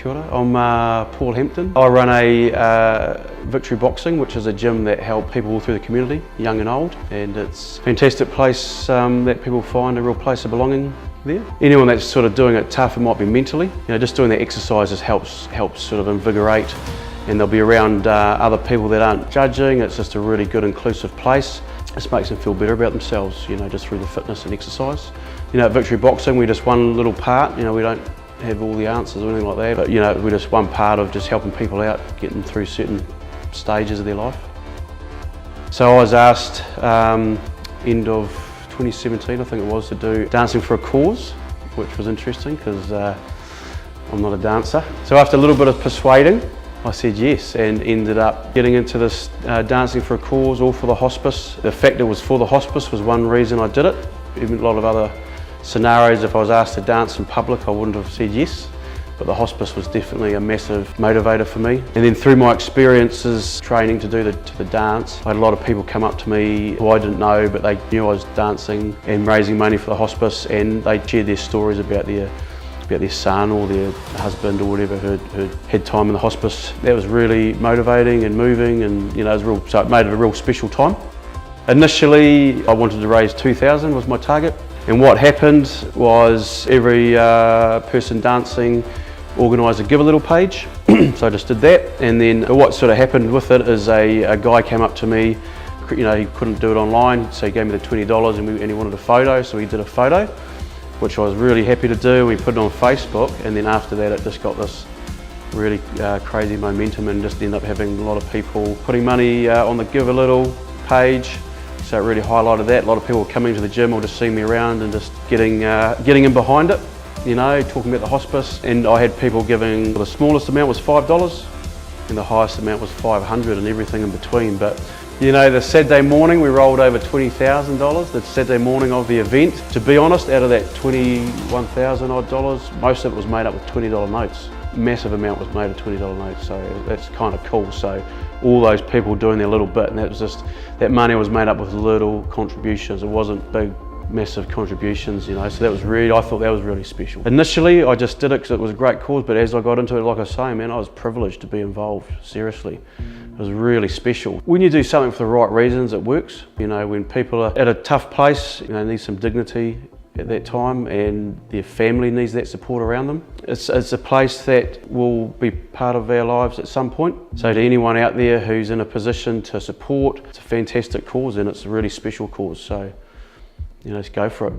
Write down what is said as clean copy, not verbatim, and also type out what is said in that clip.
Kia ora. I'm Paul Hampton. I run a Victory Boxing, which is a gym that helps people all through the community, young and old, and it's a fantastic place that people find a real place of belonging there. Anyone that's sort of doing it tough, it might be mentally, just doing the exercises helps sort of invigorate, and they'll be around other people that aren't judging. It's just a really good inclusive place. This makes them feel better about themselves, just through the fitness and exercise. At Victory Boxing, we're just one little part. We don't have all the answers or anything like that, but we're just one part of just helping people out, getting through certain stages of their life. So I was asked end of 2017, I think it was, to do Dancing for a Cause, which was interesting because I'm not a dancer. So after a little bit of persuading, I said yes, and ended up getting into this Dancing for a Cause, all for the hospice. The fact it was for the hospice was one reason I did it. Even a lot of other scenarios, if I was asked to dance in public, I wouldn't have said yes, but the hospice was definitely a massive motivator for me. And then through my experiences training to do the dance, I had a lot of people come up to me who I didn't know, but they knew I was dancing and raising money for the hospice, and they shared their stories about their son or their husband or whatever who had time in the hospice. That was really motivating and moving, and so it made it a real special time. Initially, I wanted to raise 2,000 was my target. And what happened was every person dancing organised a Give a Little page. So I just did that, and then what sort of happened with it is a guy came up to me, he couldn't do it online, so he gave me the $20 and he wanted a photo, so we did a photo, which I was really happy to do. We put it on Facebook, and then after that it just got this really crazy momentum and just ended up having a lot of people putting money on the Give a Little page. So it really highlighted that. A lot of people were coming to the gym or just seeing me around and just getting in behind it, talking about the hospice. And I had people giving, the smallest amount was $5 and the highest amount was $500 and everything in between. But the Saturday morning we rolled over $20,000, the Saturday morning of the event. To be honest, out of that $21,000 odd, most of it was made up with $20 notes. Massive amount was made of $20 notes, so that's kind of cool. So all those people doing their little bit, and that money was made up with little contributions. It wasn't big, massive contributions, so that was I thought that was really special. Initially, I just did it because it was a great cause, but as I got into it, like I say, man, I was privileged to be involved, seriously. It was really special. When you do something for the right reasons, it works. When people are at a tough place, need some dignity at that time, and their family needs that support around them. It's a place that will be part of our lives at some point. So to anyone out there who's in a position to support, it's a fantastic cause and it's a really special cause. So, let's go for it.